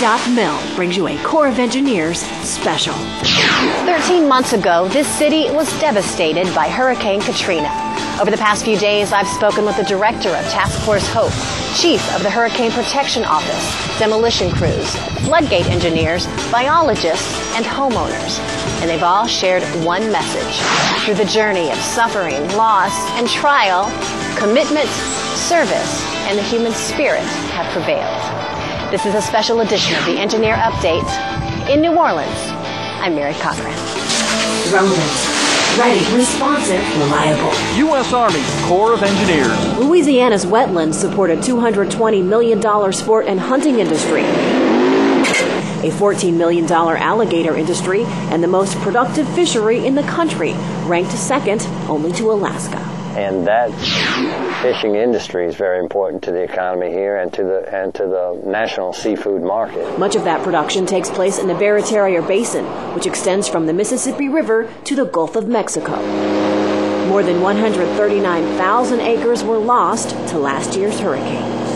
Mil brings you a Corps of Engineers special. 13 months ago, this city was devastated by Hurricane Katrina. Over the past few days, I've spoken with the director of Task Force Hope, chief of the Hurricane Protection Office, demolition crews, floodgate engineers, biologists, and homeowners. And they've all shared one message. Through the journey of suffering, loss, and trial, commitment, service, and the human spirit have prevailed. This is a special edition of the Engineer Update. In New Orleans, I'm Mary Cochran. Relevant. Ready, responsive, reliable. U.S. Army Corps of Engineers. Louisiana's Wetlands support a $220 million sport and hunting industry, a $14 million alligator industry, and the most productive fishery in the country, ranked second only to Alaska. And that fishing industry is very important to the economy here and to the national seafood market. Much of that production takes place in the Barataria Basin, which extends from the Mississippi River to the Gulf of Mexico. More than 139,000 acres were lost to last year's hurricanes.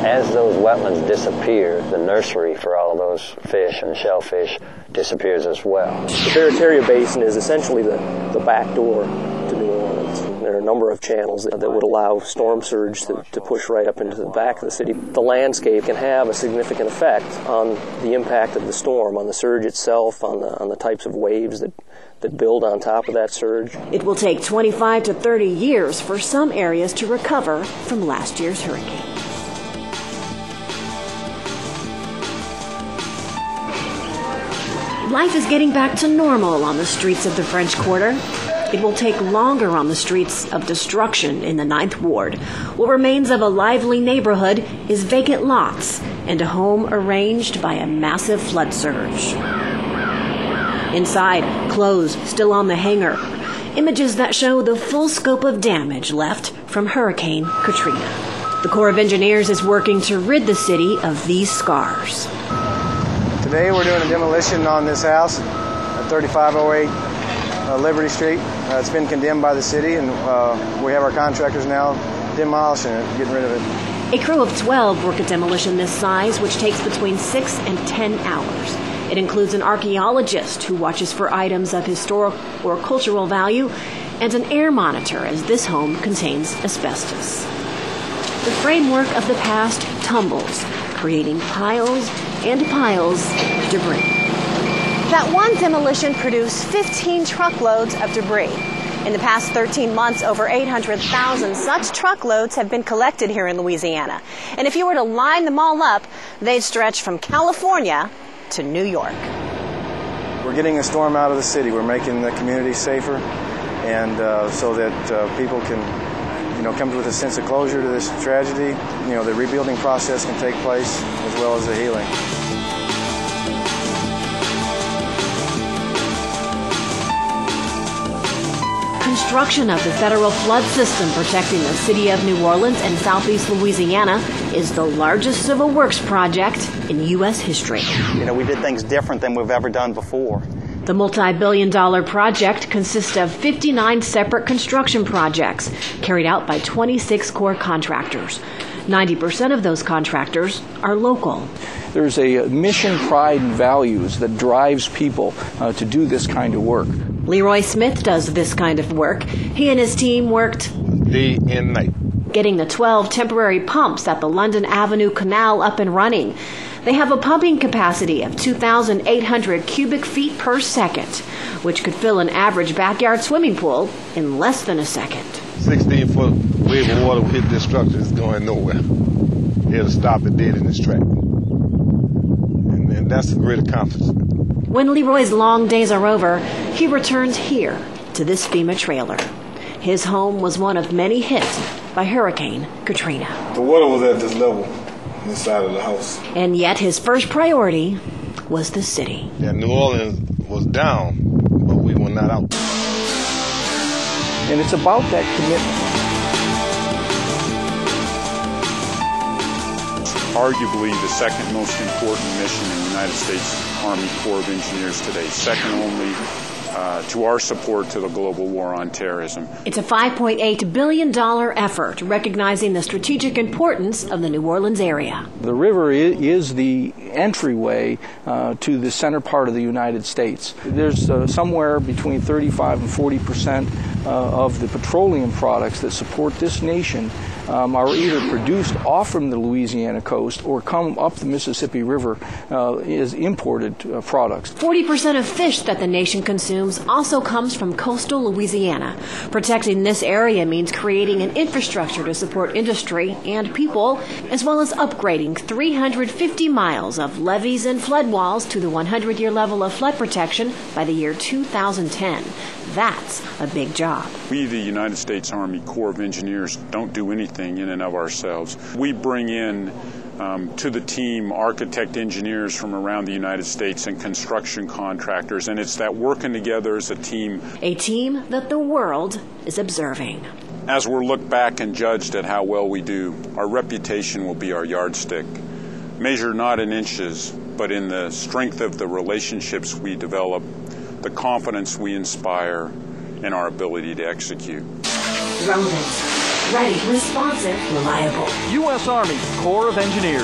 As those wetlands disappear, the nursery for all of those fish and shellfish disappears as well. The Barataria Basin is essentially the back door to New Orleans. There are a number of channels that would allow storm surge to push right up into the back of the city. The landscape can have a significant effect on the impact of the storm, on the surge itself, on the types of waves that build on top of that surge. It will take 25 to 30 years for some areas to recover from last year's hurricane. Life is getting back to normal on the streets of the French Quarter. It will take longer on the streets of destruction in the 9th Ward. What remains of a lively neighborhood is vacant lots and a home arranged by a massive flood surge. Inside, clothes still on the hanger. Images that show the full scope of damage left from Hurricane Katrina. The Corps of Engineers is working to rid the city of these scars. Today we're doing a demolition on this house at 3508 Liberty Street. It's been condemned by the city, and we have our contractors now demolishing it, getting rid of it. A crew of 12 work a demolition this size, which takes between 6 and 10 hours. It includes an archaeologist who watches for items of historic or cultural value, and an air monitor, as this home contains asbestos. The framework of the past tumbles, creating piles and piles of debris. That one demolition produced 15 truckloads of debris. In the past 13 months, over 800,000 such truckloads have been collected here in Louisiana. And if you were to line them all up, they'd stretch from California to New York. We're getting a storm out of the city. We're making the community safer, and so that people can, come with a sense of closure to this tragedy. The rebuilding process can take place as well as the healing. Construction of the federal flood system protecting the city of New Orleans and southeast Louisiana is the largest civil works project in U.S. history. We did things different than we've ever done before. The multi-billion-dollar project consists of 59 separate construction projects carried out by 26 Corps contractors. 90% of those contractors are local. There's a mission, pride, and values that drives people to do this kind of work. Leroy Smith does this kind of work. He and his team worked day and night, getting the 12 temporary pumps at the London Avenue Canal up and running. They have a pumping capacity of 2,800 cubic feet per second, which could fill an average backyard swimming pool in less than a second. 16-foot wave of water will hit this structure. It's going nowhere. It'll stop it dead in its track. And that's a great accomplishment. When Leroy's long days are over, he returns here to this FEMA trailer. His home was one of many hit by Hurricane Katrina. The water was at this level on this side of the house. And yet his first priority was the city. Yeah, New Orleans was down, but we were not out. And it's about that commitment. Arguably the second most important mission in the United States Army Corps of Engineers today, second only to our support to the global war on terrorism. It's a $5.8 billion effort recognizing the strategic importance of the New Orleans area. The river is the entryway to the center part of the United States. There's somewhere between 35 and 40% of the petroleum products that support this nation are either produced off from the Louisiana coast or come up the Mississippi River as imported products. 40% of fish that the nation consumes also comes from coastal Louisiana. Protecting this area means creating an infrastructure to support industry and people, as well as upgrading 350 miles of levees and flood walls to the 100-year level of flood protection by the year 2010. That's a big job. We, the United States Army Corps of Engineers, don't do anything in and of ourselves. We bring in to the team architect engineers from around the United States and construction contractors, and it's that working together as a team. A team that the world is observing. As we're looked back and judged at how well we do, our reputation will be our yardstick. Measured not in inches, but in the strength of the relationships we develop, the confidence we inspire, and our ability to execute. Relevant, ready, responsive, reliable. U.S. Army Corps of Engineers.